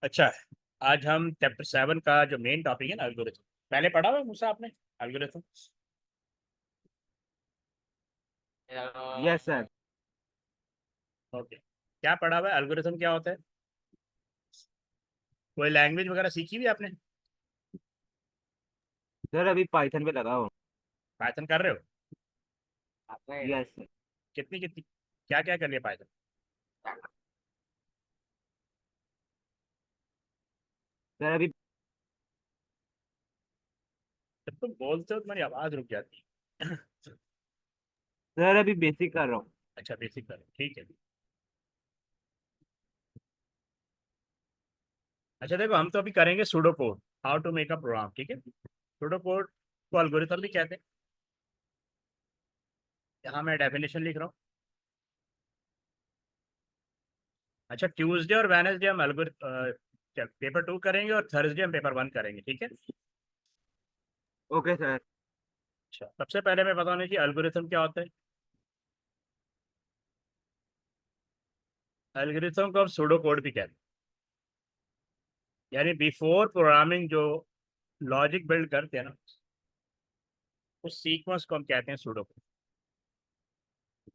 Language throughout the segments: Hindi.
अच्छा, आज हम चैप्टर 7 का जो मेन टॉपिक है ना, एल्गोरिथम। पहले पढ़ा हुआ है मुझसे आपने एल्गोरिथम? Yes sir. ओके, क्या पढ़ा हुआ है? एल्गोरिथम क्या होता है? कोई लैंग्वेज वगैरह सीखी हुई आपने? सर अभी पाइथन पे लगा हूँ। पाइथन कर रहे हो? Yes sir. कितनी कितनी क्या क्या कर लिया पाइथन? सर अभी जब तुम बोलते हो तुम्हारी आवाज़ रुक जाती है। सर अभी बेसिक कर रहा हूँ। अच्छा, बेसिक कर, ठीक है। अच्छा देखो, हम तो अभी करेंगे pseudo code, how to make a program, ठीक है। सूडो कोड को एल्गोरिथम भी कहते हैं। यहाँ मैं डेफिनेशन लिख रहा हूँ। अच्छा, ट्यूसडे और वेनसडे हम पेपर 2 करेंगे और थर्सडे हम पेपर 1 करेंगे, ठीक है। Okay sir. अच्छा, सबसे पहले मैं बताने की एल्गोरिथम क्या होता है। एल्गोरिथम को हम सूडो कोड भी कहते हैं, यानी बिफोर प्रोग्रामिंग जो लॉजिक बिल्ड करते हैं ना, उस सीक्वेंस को हम कहते हैं सूडो कोड।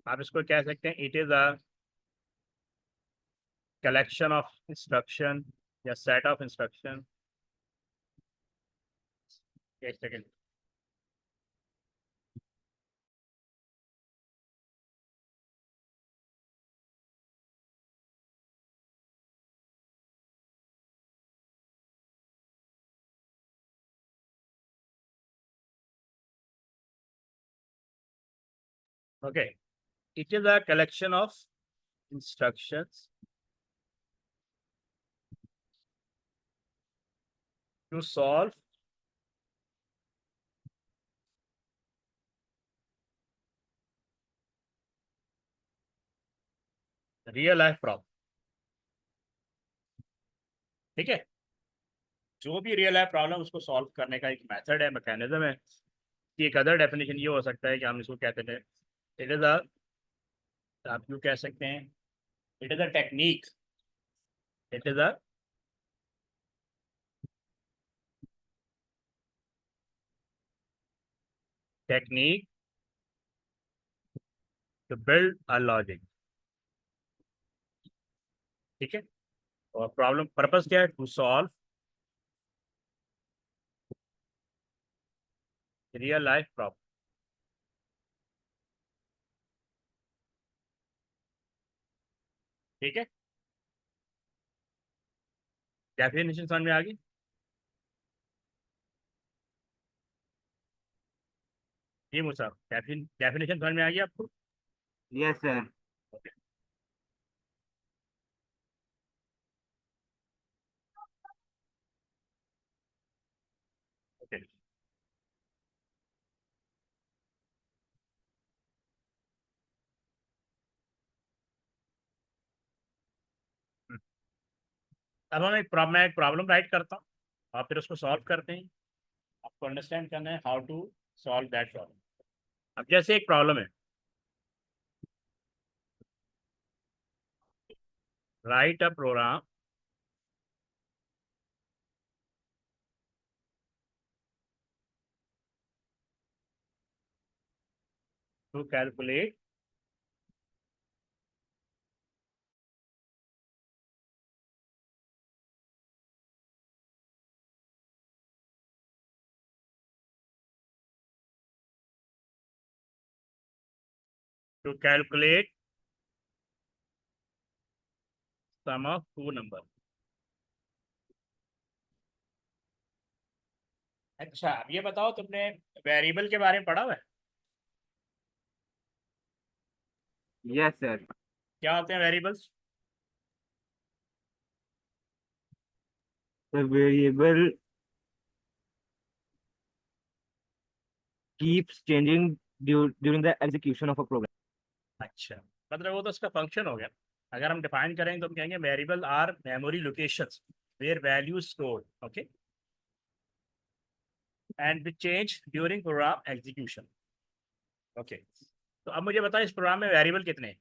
आप इसको कह सकते हैं it is a collection of instruction या सेट ऑफ इंस्ट्रक्शन। एक second. Okay, it is a collection of instructions to solve real life problem, ठीक है। जो भी रियल लाइफ प्रॉब्लम, उसको सॉल्व करने का एक मेथड है, मैकेनिज्म है। कि एक अदर डेफिनेशन ये हो सकता है कि हम इसको कहते हैं इट इज अ, आप यूँ कह सकते हैं, it is a technique, it is a technique to build a logic, ठीक है। और प्रॉब्लम पर्पस क्या है? To solve real life problem, ठीक है। डेफिनेशन समझ में आ गई? जी मुसा, डेफिनेशन समझ में आ गई आपको? Yes sir. Okay, okay. अब मैं एक प्रॉब्लम राइट करता हूँ और फिर उसको सॉल्व करते हैं। आपको अंडरस्टैंड करना है how to solve that problem. अब जैसे एक प्रॉब्लम है, write a program to calculate to calculate sum of two number. अच्छा, अब ये बताओ, तुमने वेरिएबल के बारे में पढ़ा हुआ है? Yes sir. क्या होते हैं variables? Sir variable keeps changing during the execution of a program. अच्छा, मतलब वो तो उसका फंक्शन हो गया। अगर हम डिफाइन करें तो हम कहेंगे variable are memory locations where value stored, okay, and which change during program execution. Okay, तो अब मुझे बताओ इस प्रोग्राम में वेरिएबल कितने हैं?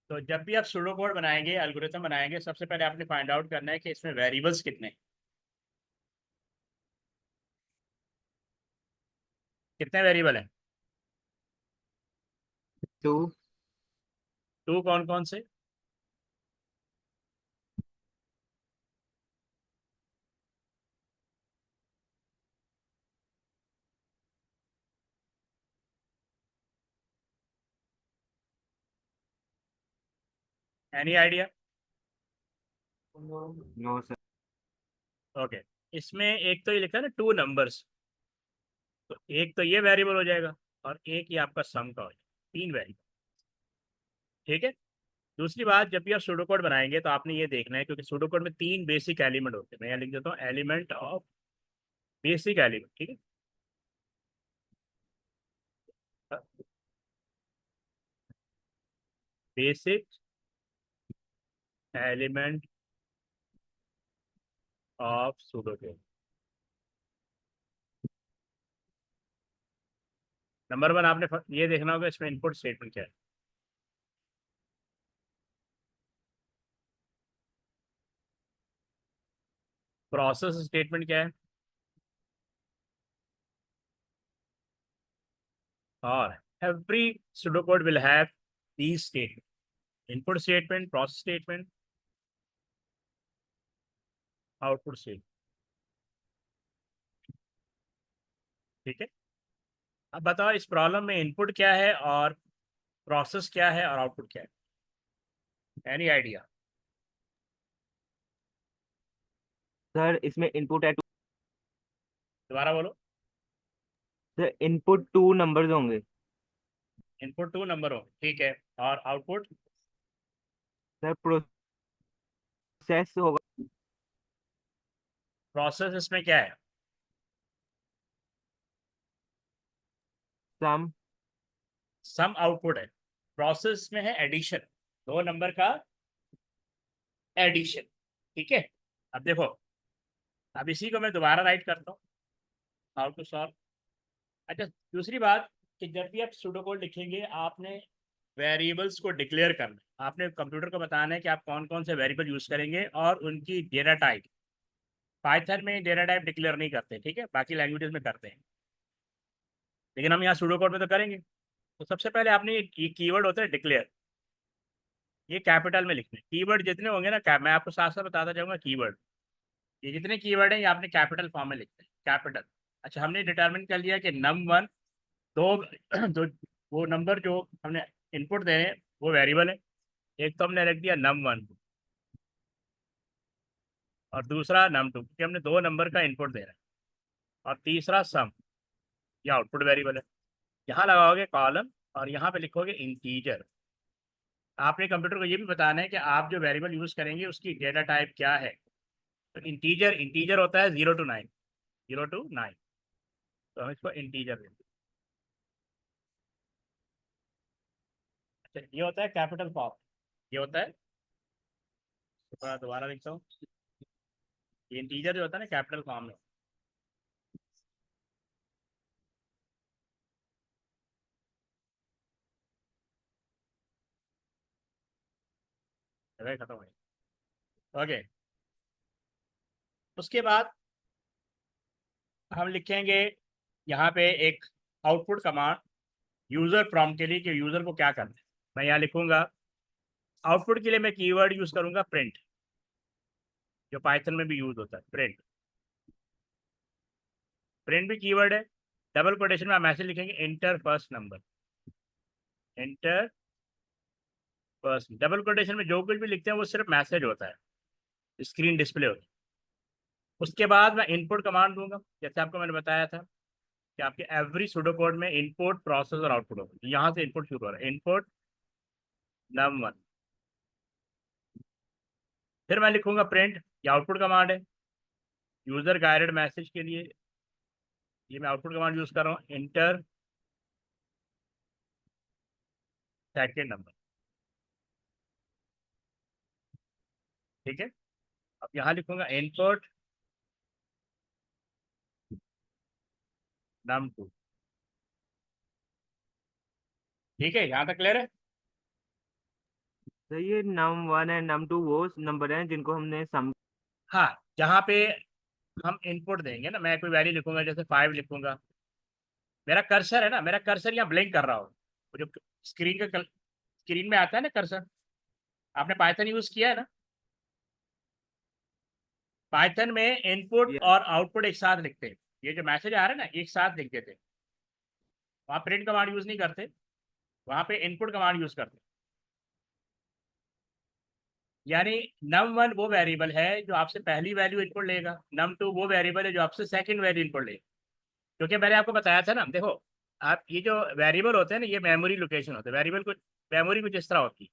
तो जब भी आप सूडो कोड बनाएंगे, एल्गोरिथम बनाएंगे, सबसे पहले आपने फाइंड आउट करना है कि इसमें वेरिएबल्स कितने कितने वेरिएबल हैं। 2. टू कौन कौन से? Any idea? No, sir. Okay, इसमें एक तो ये लिखा है ना टू नंबर्स, तो एक तो ये वेरिएबल हो जाएगा और एक ये आपका सम का हो जाएगा, तीन वेरिएबल। ठीक है। दूसरी बात, जब भी आप सूडो कोड बनाएंगे तो आपने ये देखना है, क्योंकि सूडो कोड में तीन बेसिक एलिमेंट होते हैं। मैं यहाँ लिख देता हूँ एलिमेंट ऑफ बेसिक एलिमेंट। ठीक है। Basic element of pseudo code. Number one, आपने ये देखना होगा इसमें इनपुट स्टेटमेंट क्या है। प्रोसेस स्टेटमेंट क्या है। और every pseudo code will have these statement: input statement, process statement, output statement. ठीक है। अब बताओ इस प्रॉब्लम में इनपुट क्या है और प्रोसेस क्या है और आउटपुट क्या है? Any idea? सर इसमें इनपुट है दोबारा बोलो। सर इनपुट 2 नंबर्स होंगे। इनपुट टू नंबर हो, ठीक है। और आउटपुट? सर प्रोसेस होगा प्रोसेस इसमें क्या है? सम। सम आउटपुट है। प्रोसेस में है एडिशन, दो नंबर का एडिशन। ठीक है। अब देखो, अब इसी को मैं दोबारा राइट करता हूँ, हाउ टू सॉल्व। अच्छा, दूसरी बात कि जब भी आप सूडो कोड लिखेंगे आपने वेरिएबल्स को डिक्लेयर करना है। आपने कंप्यूटर को बताना है कि आप कौन कौन से वेरिएबल यूज़ करेंगे और उनकी डेटा टाइप। पाइथन में डेटा टाइप डिक्लेयर नहीं करते, ठीक है, बाकी लैंग्वेजेस में करते हैं, लेकिन हम यहाँ सूडो कोड में तो करेंगे। तो सबसे पहले आपने ये कीवर्ड होता है डिक्लेयर, ये कैपिटल में लिखने। कीवर्ड जितने होंगे ना, मैं आपको साथ साथ बताता जाऊँगा कीवर्ड। ये जितने कीवर्ड हैं ये आपने कैपिटल फॉर्म में लिखते हैं, कैपिटल। अच्छा, हमने डिटरमिन कर लिया कि नम वन, दो दो वो नंबर जो हमने इनपुट दे रहे हैं वो वेरिएबल है। एक तो हमने रख दिया नम वन और दूसरा नम टू, क्योंकि हमने दो नंबर का इनपुट दे रहा है। और तीसरा सम, ये आउटपुट वेरिएबल है। यहाँ लगाओगे कॉलम और यहाँ पे लिखोगे इंटीजर। आपने कंप्यूटर को ये भी बताना है कि आप जो वेरिएबल यूज़ करेंगे उसकी डेटा टाइप क्या है। तो इंटीजर, इंटीजर होता है 0 to 9, 0 to 9। तो हम इसको इंटीजर देंगे। अच्छा, ये होता है कैपिटल फॉर्म, ये होता है, दोबारा लिखता हूँ, ये इंटीजर जो होता है ना कैपिटल फॉर्म में। जगह खत्म हो गई। ओके, उसके बाद हम लिखेंगे यहाँ पे एक आउटपुट कमांड यूज़र प्रॉम्प्ट के लिए कि यूज़र को क्या करना है। मैं यहाँ लिखूँगा आउटपुट के लिए मैं कीवर्ड यूज़ करूँगा प्रिंट, जो पाइथन में भी यूज़ होता है प्रिंट। प्रिंट भी कीवर्ड है। डबल कोटेशन में आप मैसेज लिखेंगे inter first number, inter first. Double quotation में जो कुछ भी लिखते हैं वो सिर्फ मैसेज होता है, स्क्रीन डिस्प्ले होती है। उसके बाद मैं इनपुट कमांड दूंगा, जैसे आपको मैंने बताया था कि आपके एवरी सूडो कोड में इनपुट, प्रोसेस और आउटपुट होगा। तो यहाँ से इनपुट शुरू हो रहा है, इनपुट नम वन। फिर मैं लिखूंगा प्रिंट, ये आउटपुट कमांड है यूज़र गाइडेड मैसेज के लिए। ये मैं आउटपुट कमांड यूज़ कर रहा हूँ, इंटर सेकेंड नंबर। ठीक है। अब यहाँ लिखूंगा इनपुट नम टू। ठीक है, यहाँ तक क्लियर है। तो ये num1 एंड num2 वो नंबर हैं जिनको हमने सम। हाँ, जहाँ पे हम इनपुट देंगे ना, मैं कोई वैल्यू लिखूंगा, जैसे 5 लिखूंगा, मेरा कर्सर है ना, मेरा कर्सर यहाँ ब्लिंक कर रहा हो, वो जो स्क्रीन में आता है ना कर्सर, आपने पाइथन यूज किया है ना, पाइथन में इनपुट या और आउटपुट एक साथ लिखते हैं, ये जो मैसेज आ रहा है ना एक साथ लिख देते हैं, वहाँ प्रिंट कमांड यूज नहीं करते, वहाँ पे इनपुट कमांड यूज करते हैं। यानी num1 वो वेरिएबल है जो आपसे पहली वैल्यू इनपुट लेगा, num2 वो वेरिएबल है जो आपसे सेकंड वैल्यू इनपुट लेगा। क्योंकि मैंने आपको बताया था ना, देखो आप ये जो वेरिएबल होते हैं ना, ये मेमोरी लोकेशन होते हैं, वेरिएबल कुछ मेमोरी कुछ इस तरह होती है,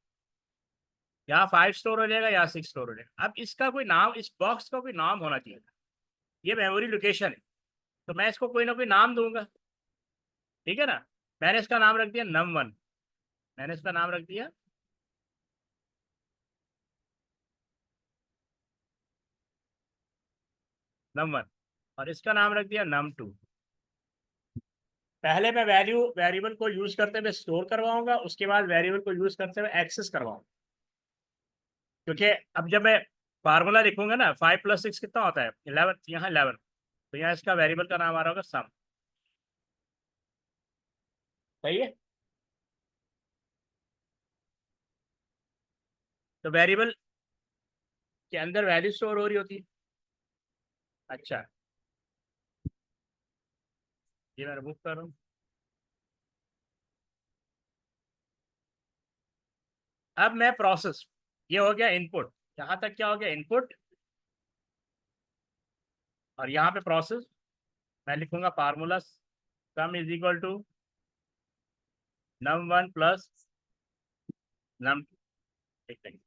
यहाँ 5 स्टोर हो जाएगा, यहाँ 6 स्टोर हो जाएगा। अब इसका कोई नाम, इस बॉक्स का कोई नाम होना चाहिए, ये मेमोरी लोकेशन है, तो मैं इसको कोई ना कोई नाम दूंगा, ठीक है ना। मैंने इसका नाम रख दिया num1, मैंने इसका नाम रख दिया num1, और इसका नाम रख दिया num2। पहले मैं वेरिएबल को यूज करते हुए स्टोर करवाऊंगा, उसके बाद वेरिएबल को यूज करते हुए एक्सेस करवाऊंगा। क्योंकि अब जब मैं फार्मूला लिखूंगा ना, 5 + 6 कितना होता है, 11, यहाँ 11, तो यहाँ इसका वेरिएबल का नाम आ रहा होगा सम। सही है। तो वेरिएबल के अंदर वैल्यू स्टोर हो रही होती है। अच्छा, ये मैं रिमूव कर रहा हूँ। अब मैं प्रोसेस, ये हो गया इनपुट, यहाँ तक क्या हो गया इनपुट, और यहाँ पे प्रोसेस मैं लिखूंगा formula sum is equal to num1 plus num, एक सेकंड,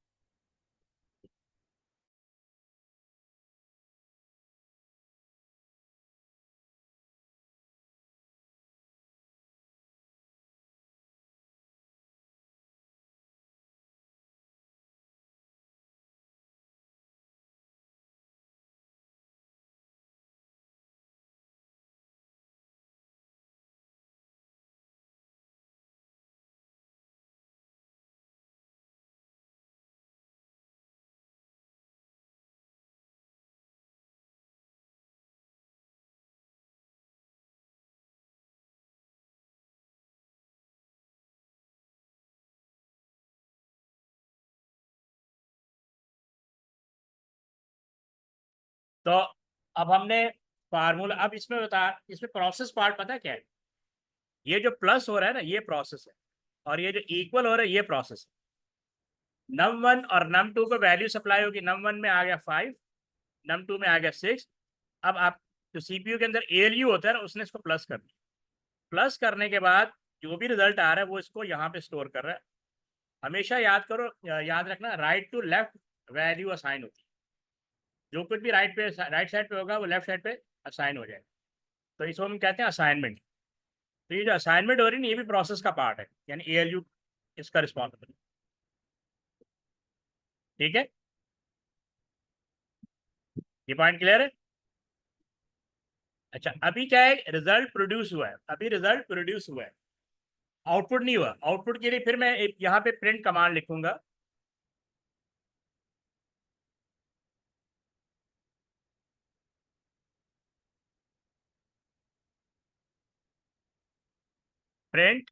तो अब हमने फार्मूला, अब इसमें बता, इसमें प्रोसेस पार्ट पता है क्या है, ये जो प्लस हो रहा है ना ये प्रोसेस है, और ये जो इक्वल हो रहा है ये प्रोसेस है। num1 और num2 को वैल्यू सप्लाई होगी, num1 में आ गया 5, num2 में आ गया 6। अब आप जो सीपीयू के अंदर एएलयू होता है ना, उसने इसको प्लस कर दिया, प्लस करने के बाद जो भी रिजल्ट आ रहा है वो इसको यहाँ पे स्टोर कर रहा है। हमेशा याद करो, याद रखना, right to left value assign होती है, जो कुछ भी राइट साइड पे होगा वो लेफ्ट साइड पे असाइन हो जाएगा, तो इसको हम कहते हैं असाइनमेंट। तो ये जो असाइनमेंट हो रही है ना, ये भी प्रोसेस का पार्ट है, यानी एएलयू इसका रिस्पॉन्सिबल। ठीक है, ये पॉइंट क्लियर है। अच्छा, अभी क्या है, रिजल्ट प्रोड्यूस हुआ है, अभी रिजल्ट प्रोड्यूस हुआ है, आउटपुट नहीं हुआ। आउटपुट के लिए फिर मैं यहाँ पे प्रिंट कमांड लिखूंगा, प्रिंट,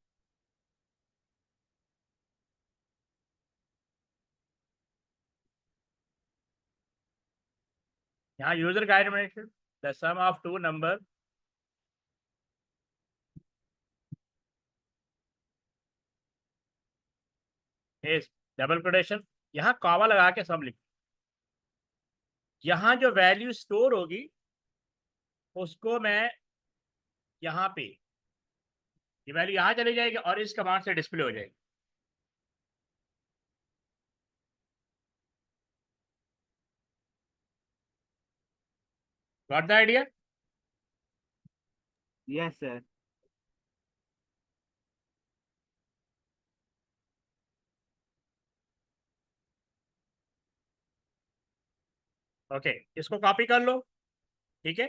यहाँ यूजर गाइड में the sum of two number is double quotation, यहाँ कॉमा लगा के सम लिख, यहाँ जो वैल्यू स्टोर होगी उसको मैं यहाँ पे, ये वैल्यू यहाँ चली जाएगी और इस कमांड से डिस्प्ले हो जाएगी। Got the idea. Yes sir. Okay, इसको कॉपी कर लो, ठीक है।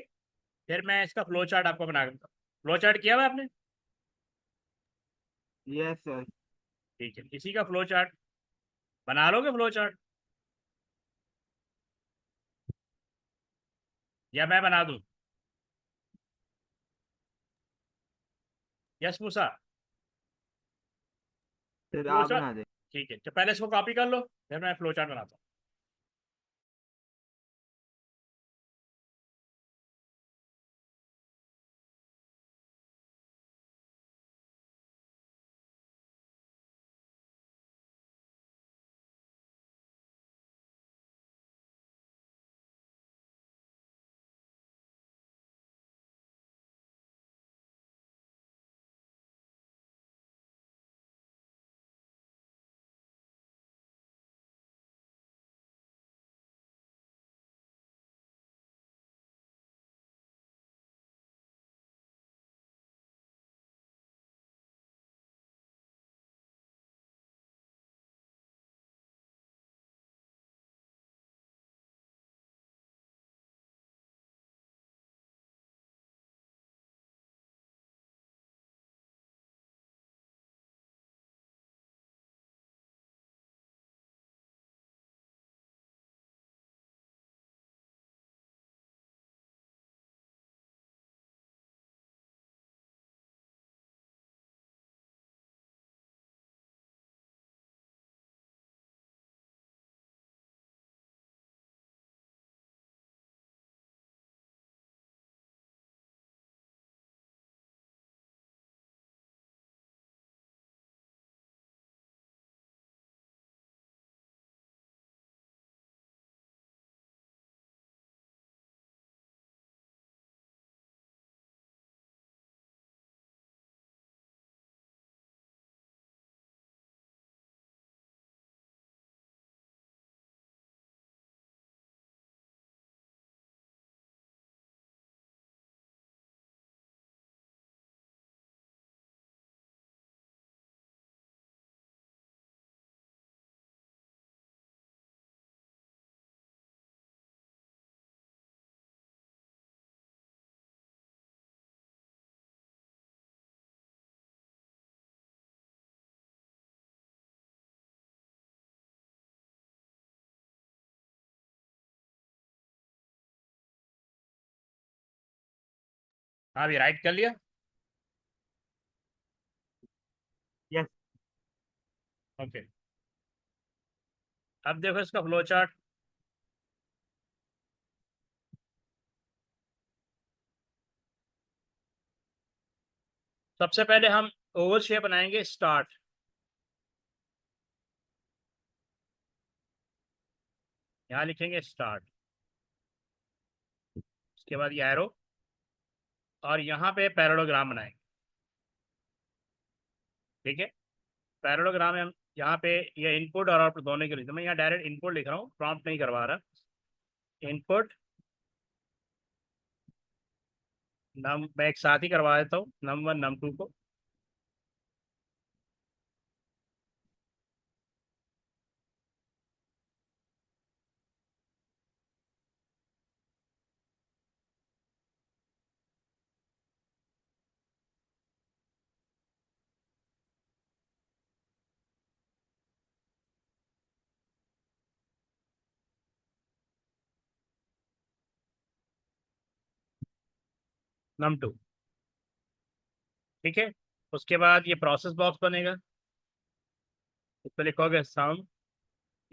फिर मैं इसका फ्लो चार्ट आपको बना दूंगा, फ्लो चार्ट किया हुआ आपने, यस सर। ठीक है, इसी का फ्लो चार्ट बना लोगे फ्लो चार्ट या मैं बना दूं? यस मूसा। सर फ्लो आप चार्ट। बना दे। ठीक है, तो पहले इसको कॉपी कर लो, फिर मैं फ्लो चार्ट बनाता हूँ। हाँ, अभी राइट कर लिया। यस। ओके, अब देखो इसका फ्लो चार्ट। सबसे पहले हम ओवल शेप बनाएंगे, स्टार्ट। यहाँ लिखेंगे स्टार्ट, उसके बाद ये एरो, और यहाँ पे पैरेललोग्राम बनाएंगे। ठीक है, पैरेललोग्राम में हम यहाँ पे ये इनपुट और आउटपुट दोनों के लिए, तो मैं यहाँ डायरेक्ट इनपुट लिख रहा हूँ, प्रॉम्प्ट नहीं करवा रहा। इनपुट नम, मैं एक साथ ही करवा देता हूँ, num1 num2 को। num2। ठीक है, उसके बाद ये प्रोसेस बॉक्स बनेगा, इस पर लिखोगे sum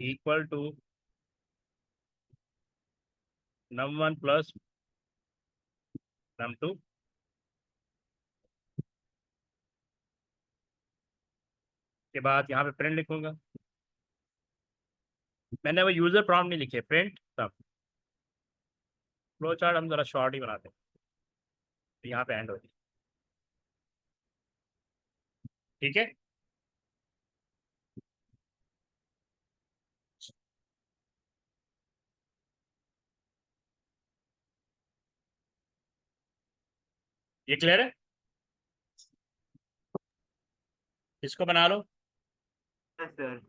equal to num1 plus num2। के बाद यहाँ पे प्रिंट लिखूंगा। मैंने वो यूजर प्रॉम्प्ट नहीं लिखे, प्रिंट सब। फ्लो चार्ट हम जरा शॉर्ट ही बनाते हैं, तो यहाँ पे एंड हो जाए। ठीक है, ये क्लियर है? इसको बना लो। Yes sir.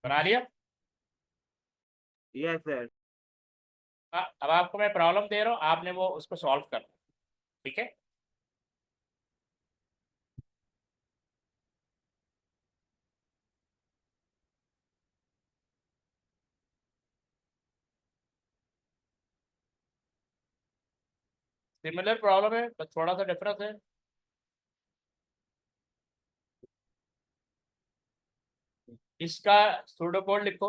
बना लिया। Yes sir. अब आपको मैं प्रॉब्लम दे रहा हूँ, आपने वो उसको सॉल्व करना। ठीक है। सिमिलर प्रॉब्लम है बस थोड़ा सा डिफरेंस है। इसका सूडो कोड लिखो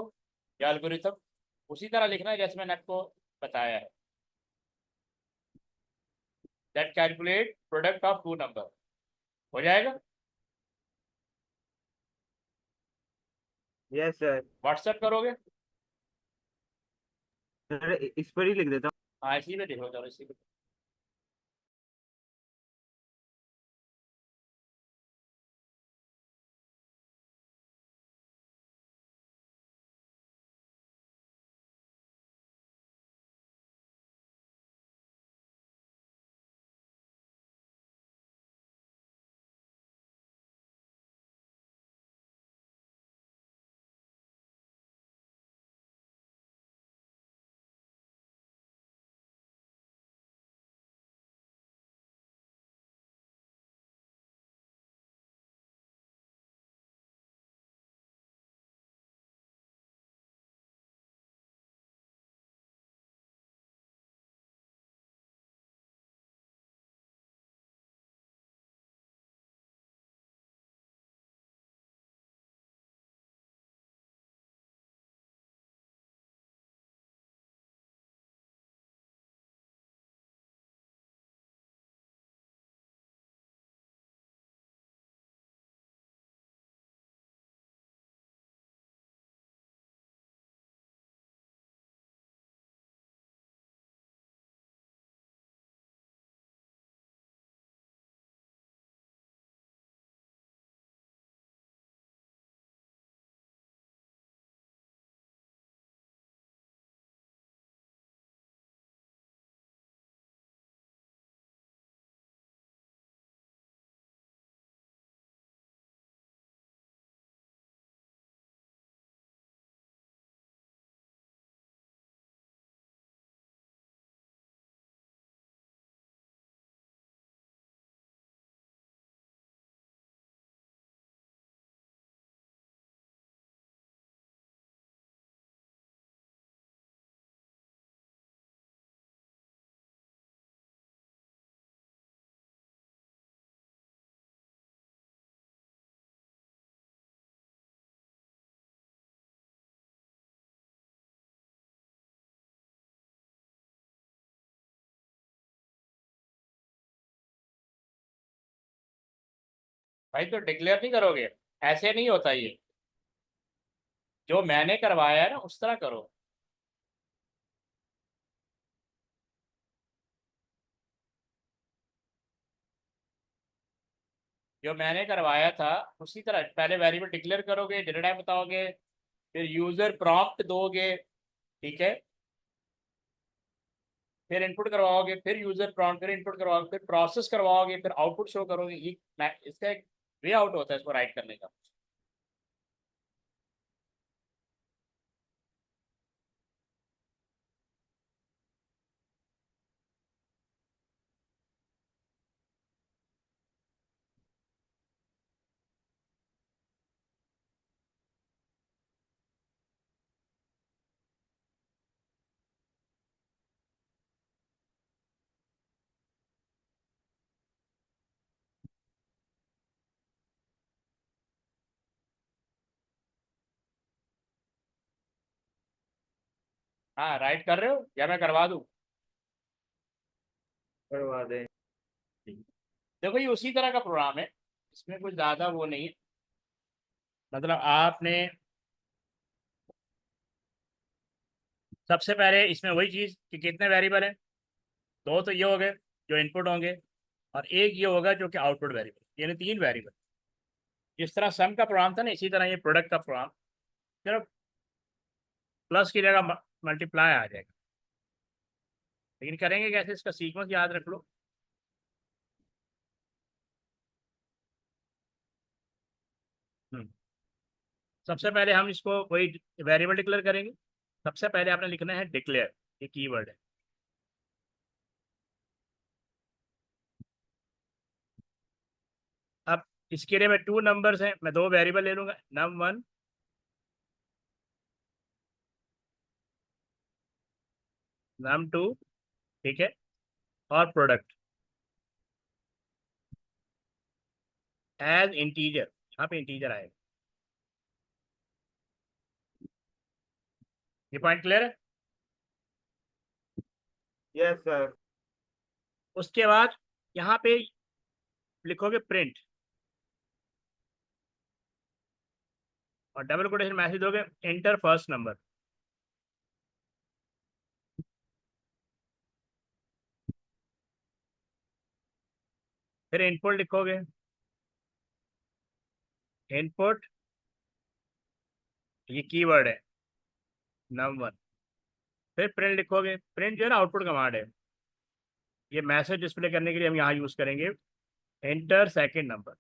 या एल्गोरिथम उसी तरह लिखना है जैसे मैंने आपको बताया है। That calculate product of two number. हो जाएगा। Yes sir. व्हाट्सएप करोगे? सर इस पर ही लिख देता हूँ। हाँ इसी में लिखो, चलो इसी में। भाई तो डिक्लेयर नहीं करोगे? ऐसे नहीं होता ये। जो मैंने करवाया है ना उस तरह करो। जो मैंने करवाया था उसी तरह पहले वेरिएबल डिक्लेयर करोगे, डेटा टाइप बताओगे, फिर यूजर प्रॉम्प्ट दोगे। ठीक है। फिर इनपुट करवाओगे, फिर यूजर प्रॉम्प्ट, फिर इनपुट करवाओगे, फिर प्रोसेस करवाओगे, फिर आउटपुट शो करोगे। ये इसका एक वे आउट होता है इसको राइट करने का। हाँ राइट कर रहे हो या मैं करवा दूँ? करवा दें। देखो ये उसी तरह का प्रोग्राम है, इसमें कुछ ज़्यादा वो नहीं है। मतलब आपने सबसे पहले इसमें वही चीज़ कि कितने वेरिएबल हैं। दो तो ये हो गए जो इनपुट होंगे, और एक ये होगा जो कि आउटपुट वेरिएबल, यानी तीन वेरिएबल। जिस तरह सम का प्रोग्राम था ना, इसी तरह ये प्रोडक्ट का प्रोग्राम सिर्फ प्लस की जगह मल्टीप्लाई आ जाएगा। लेकिन करेंगे कैसे, इसका सीक्वेंस याद रख लो। सबसे पहले हम इसको वही वेरिएबल डिक्लेयर करेंगे। सबसे पहले आपने लिखना है डिक्लेयर, ये कीवर्ड है। अब इसके लिए मैं टू नंबर्स हैं, मैं दो वेरिएबल ले लूंगा, num1, num2, ठीक है, और प्रोडक्ट एज इंटीजर, यहाँ पे इंटीजर आएगा। ये पॉइंट क्लियर है? Yes sir. उसके बाद यहाँ पे लिखोगे प्रिंट, और डबल कोटेशन मैसेज दोगे, एंटर फर्स्ट नंबर। फिर इनपुट लिखोगे, इनपुट, ये कीवर्ड है num1। फिर प्रिंट लिखोगे, प्रिंट जो है ना आउटपुट कमांड है, ये मैसेज डिस्प्ले करने के लिए हम यहाँ यूज करेंगे एंटर सेकंड नंबर।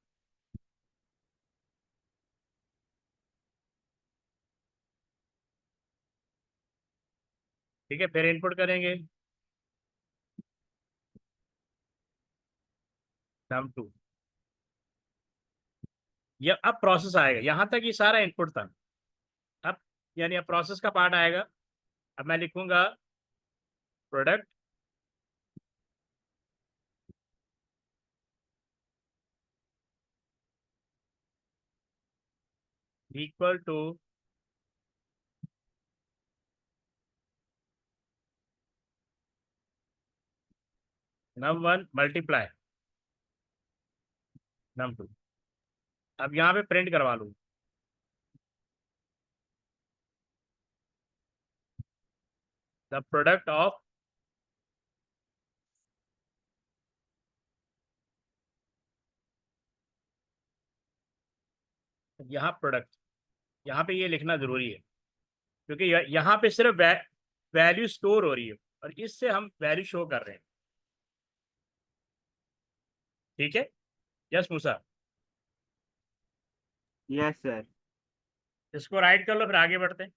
ठीक है, फिर इनपुट करेंगे num2। ये अब प्रोसेस आएगा, यहाँ तक ये सारा इनपुट था। अब यानी अब प्रोसेस का पार्ट आएगा। अब मैं लिखूंगा product equal to num1 multiply num2। अब यहाँ पे प्रिंट करवा लूँ द प्रोडक्ट ऑफ, यहाँ प्रोडक्ट, यहाँ पे ये लिखना जरूरी है, क्योंकि यहाँ पे सिर्फ वैल्यू स्टोर हो रही है, और इससे हम वैल्यू शो कर रहे हैं। ठीक है, यस मूसा? Yes sir. इसको राइट कर लो, फिर आगे बढ़ते हैं।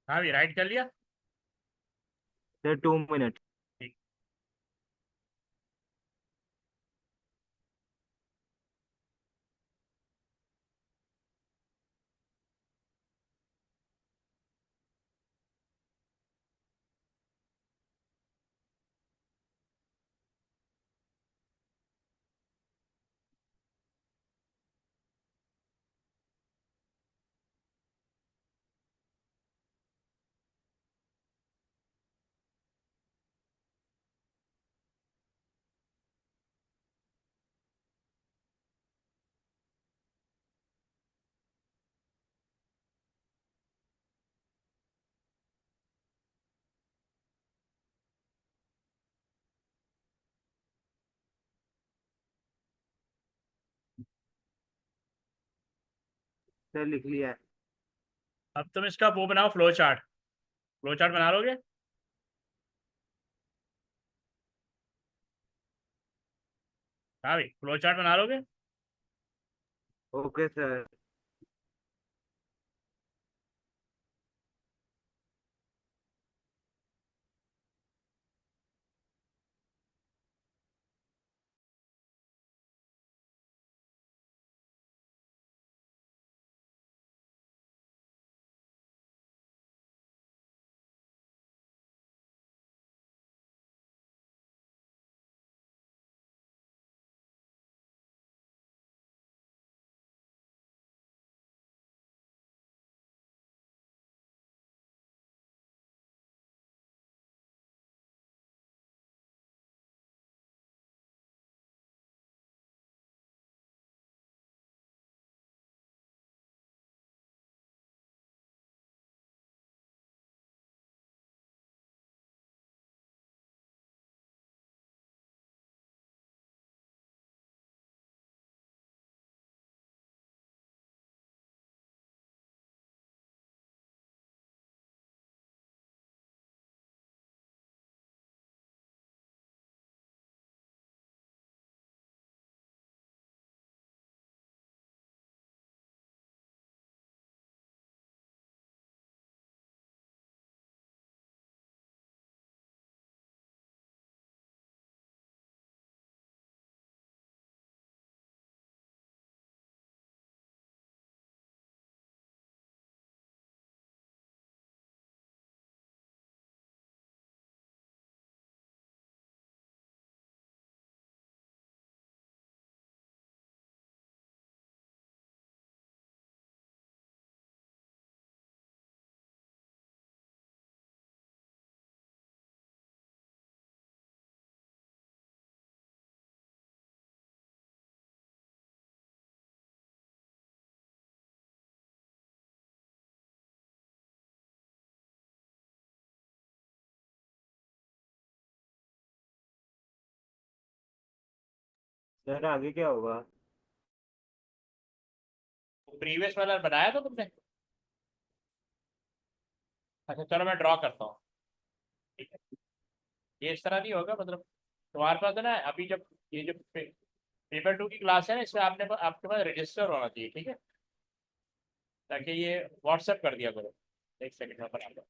हाँ भी राइट कर लिया। Sir 2 minute. ठीक। सर लिख लिया है। अब तुम इसका वो बनाओ, फ्लो चार्ट बना लोगे? हाँ भाई, फ्लो चार्ट बना लोगे? Okay sir. सर आगे क्या होगा? प्रीवियस वाला बनाया था तुमने? अच्छा चलो मैं ड्रॉ करता हूँ। ठीक है, ये इस तरह नहीं होगा, मतलब तुम्हारे पास है ना अभी जब ये जो पेपर 2 की क्लास है ना, इसमें आपके पास रजिस्टर होना चाहिए, ठीक है? ताकि ये व्हाट्सएप कर दिया करो। एक सेकंड में बना लो।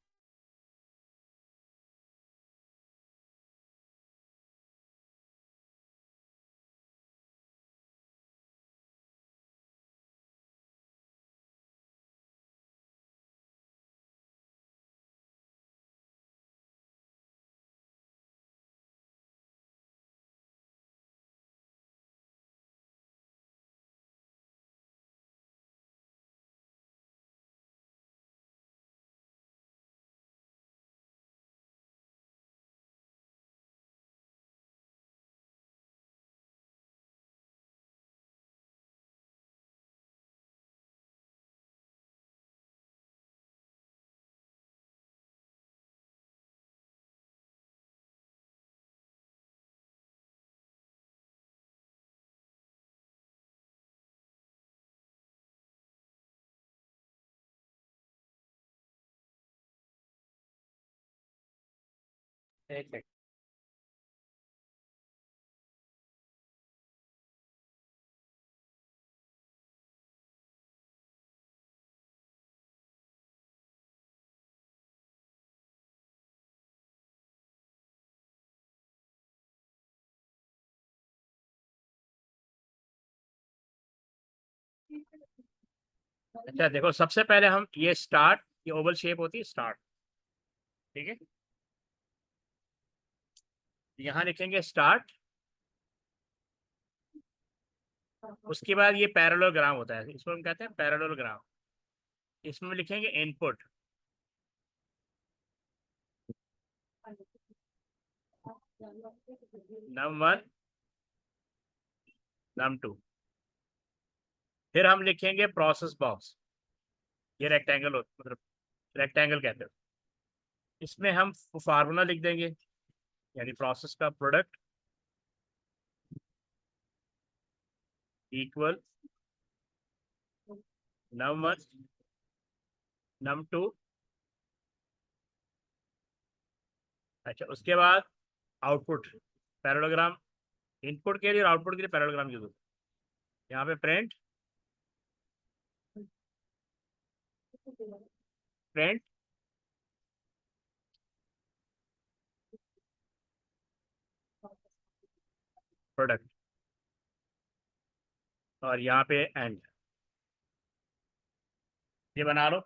एक सेकंड। अच्छा देखो, सबसे पहले हम ये स्टार्ट, ये ओवल शेप होती है स्टार्ट, ठीक है? यहाँ लिखेंगे स्टार्ट। उसके बाद ये पैरेललोग्राम होता है, इसको हम कहते हैं पैरेललोग्राम। इसमें लिखेंगे इनपुट, num1 num2। फिर हम लिखेंगे प्रोसेस बॉक्स। ये रेक्टेंगल मतलब रेक्टेंगल कहते हैं। इसमें हम फार्मूला लिख देंगे, यानी प्रोसेस का प्रोडक्ट इक्वल num1 num2। अच्छा, उसके बाद आउटपुट पैरेललोग्राम, इनपुट के लिए और आउटपुट के लिए पैरेललोग्राम यूज होता है। यहाँ पे प्रिंट प्रिंट प्रोडक्ट, और यहाँ पे एंड। ये बना लो।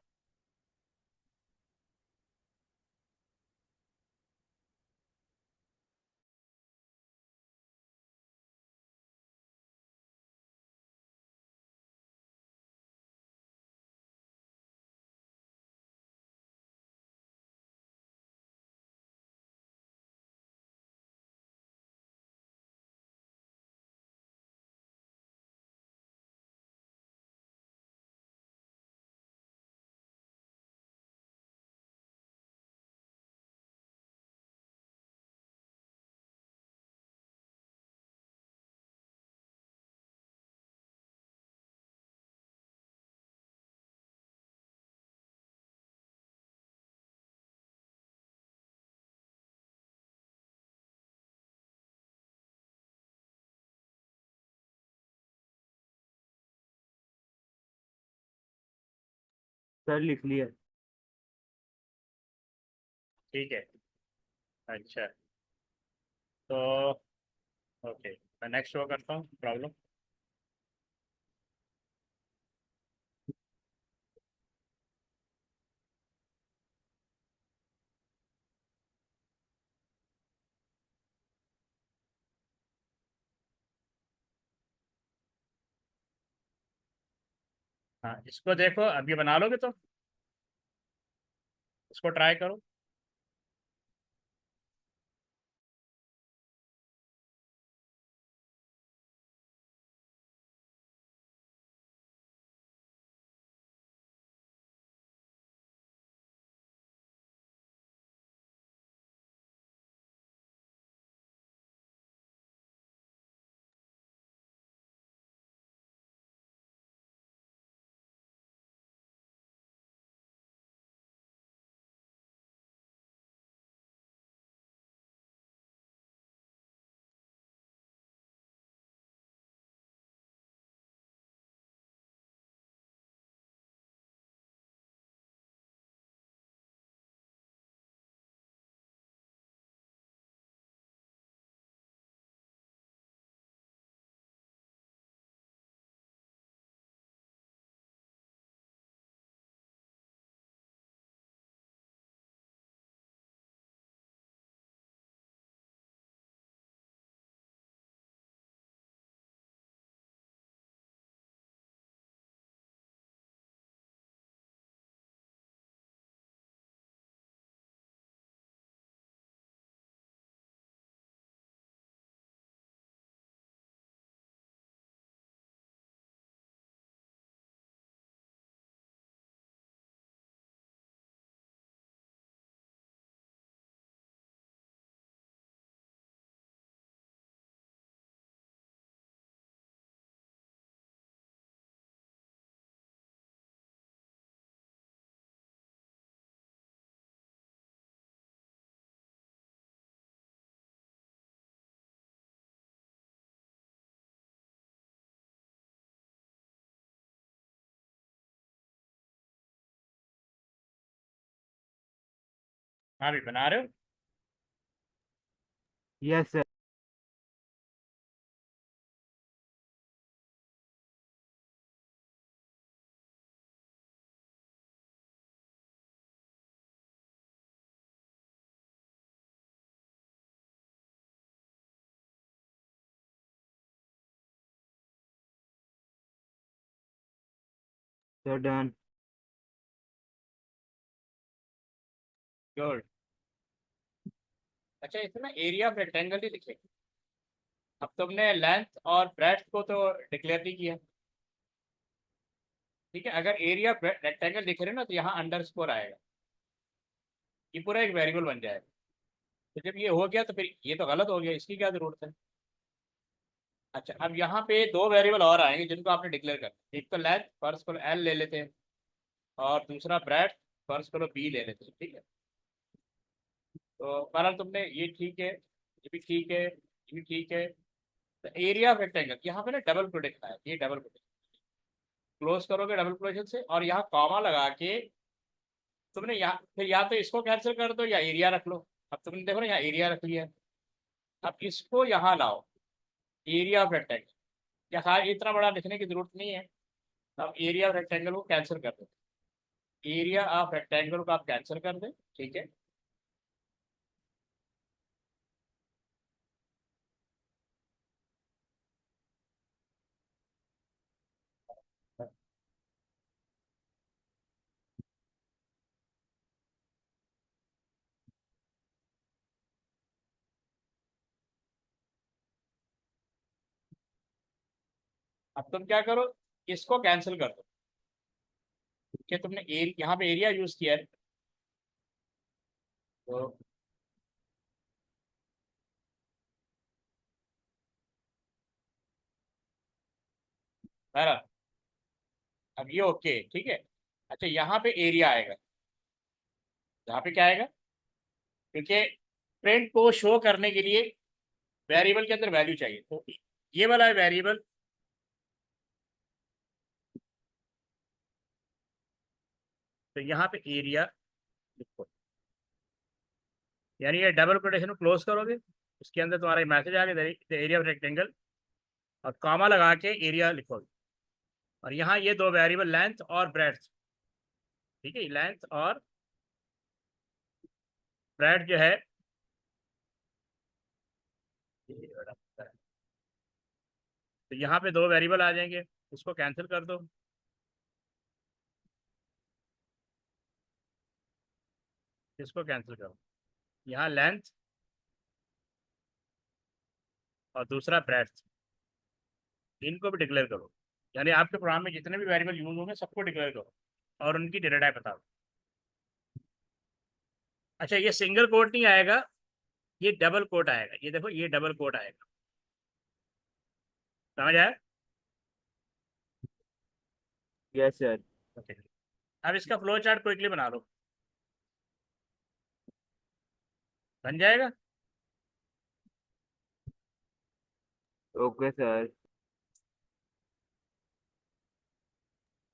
सर लिख लिया। ठीक है। अच्छा, तो ओके, मैं नेक्स्ट शो करता हूँ प्रॉब्लम। हाँ, इसको देखो, अब ये बना लोगे तो इसको ट्राई करो। हाँ भी बना रहे हो। Yes sir. Sir done. Good. अच्छा, इसमें एरिया ऑफ रेक्टेंगल ही लिखे। अब तुमने लेंथ और ब्रेड्थ को तो डिक्लेयर नहीं किया। ठीक है, अगर एरिया रेक्टेंगल दिख रहे हो ना, तो यहाँ अंडरस्कोर आएगा, ये पूरा एक वेरिएबल बन जाएगा। तो जब ये हो गया तो फिर ये तो गलत हो गया, इसकी क्या जरूरत है। अच्छा, अब यहाँ पे दो वेरिएबल और आएंगे जिनको आपने डिक्लेयर कर, एक तो लेंथ फर्स्ट करो एल ले लेते हैं, और दूसरा ब्रेड फर्स्ट करो बी ले लेते हैं, ठीक है। तो बहरहाल तुमने ये ठीक है, ये भी ठीक है, ये भी ठीक है। तो एरिया ऑफ रेक्टेंगल यहाँ पे ना डबल प्रोटेक्शन है, ये डबल प्रोटेक्शन क्लोज करोगे डबल प्रोटेक्शन से, और यहाँ कॉमा लगा के तुमने यहाँ फिर या तो इसको कैंसिल कर दो या एरिया रख लो। अब तुमने देखो ना यहाँ एरिया रख लिया, अब इसको यहाँ लाओ, एरिया ऑफ रेक्टेंगल, यहाँ इतना बड़ा लिखने की जरूरत नहीं है। अब एरिया ऑफ रेक्टेंगल को कैंसिल कर दो, एरिया ऑफ रेक्टेंगल को आप कैंसिल कर दें, ठीक है। अब तुम क्या करो, इसको कैंसिल कर दो, कि तुमने यहाँ पे एरिया यूज किया है, तो बहरहाल अब ये ओके, ठीक है। अच्छा, यहाँ पे एरिया आएगा, यहाँ पे क्या आएगा, क्योंकि प्रिंट को शो करने के लिए वेरिएबल के अंदर वैल्यू चाहिए, तो ये वाला है वेरिएबल, तो यहाँ पे एरिया लिखो, यानी ये डबल कोटेशन को क्लोज करोगे, उसके अंदर तुम्हारा मैसेज आ गया एरिया ऑफ रेक्टेंगल, और कॉमा लगा के एरिया लिखोगे, और यहाँ ये दो वेरिएबल लेंथ और ब्रेड्थ, ठीक है, लेंथ और ब्रेड जो है, तो यहाँ पे दो वेरिएबल आ जाएंगे, उसको कैंसिल कर दो, इसको कैंसिल करो, यहाँ लेंथ और दूसरा ब्रेड्थ, इनको भी डिक्लेयर करो, यानी आपके प्रोग्राम में जितने भी वेरिएबल यूज होंगे सबको डिक्लेयर करो और उनकी डेटा टाइप बताओ। अच्छा, ये सिंगल कोट नहीं आएगा, ये डबल कोट आएगा, ये देखो ये डबल कोट आएगा, समझ आया? Yes sir. ओके, अब इसका फ्लो चार्ट क्विकली बना लो, बन जाएगा। Okay sir.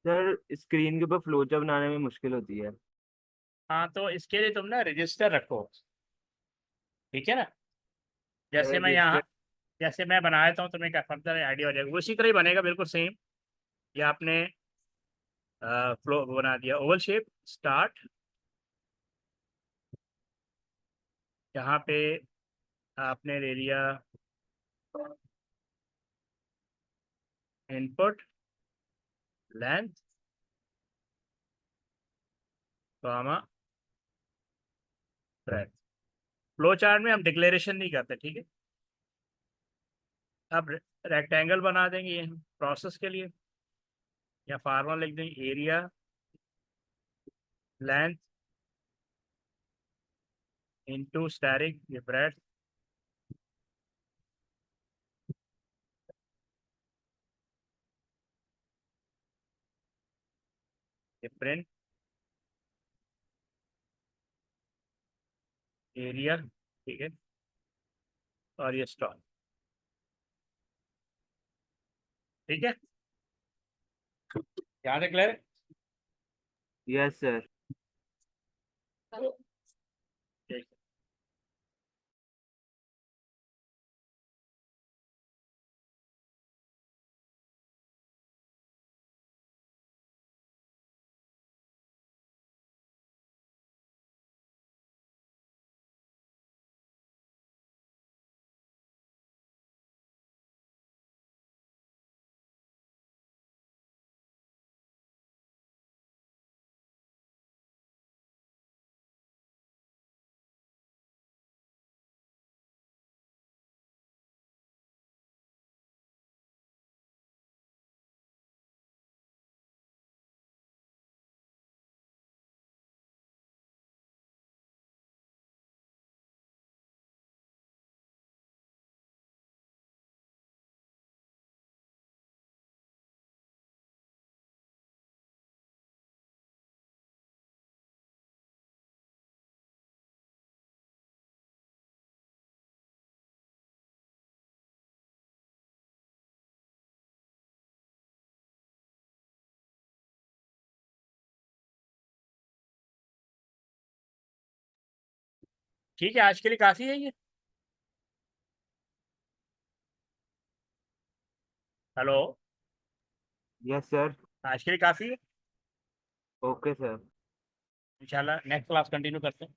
सर स्क्रीन के ऊपर फ्लोचार्ट बनाने में मुश्किल होती है। हाँ, तो इसके लिए तुम ना रजिस्टर रखो, ठीक है ना, जैसे मैं यहाँ, रजिस्टर। जैसे मैं बनाया हूँ तुम्हें क्या फर्दर आइडिया हो जाएगा, उसी तरह ही बनेगा बिल्कुल सेम। ये आपने फ्लो बना दिया, ओवल शेप स्टार्ट, यहाँ पे आपने ले लिया input length comma breadth. Flow chart में हम डिक्लेरेशन नहीं करते, ठीक है। अब रेक्टेंगल बना देंगे ये प्रोसेस के लिए, या फार्मूला लिख देंगे एरिया लेंथ इनटू स्टैरिक ये ब्रेथ, ये प्रिंट एरिया, ठीक है, और ये स्टॉक, ठीक है, यहाँ से क्लियर यस सर। है। ठीक है, आज के लिए काफ़ी है ये। हेलो। Yes sir. आज के लिए काफ़ी है। Okay sir. इंशाल्लाह नेक्स्ट क्लास कंटिन्यू करते हैं।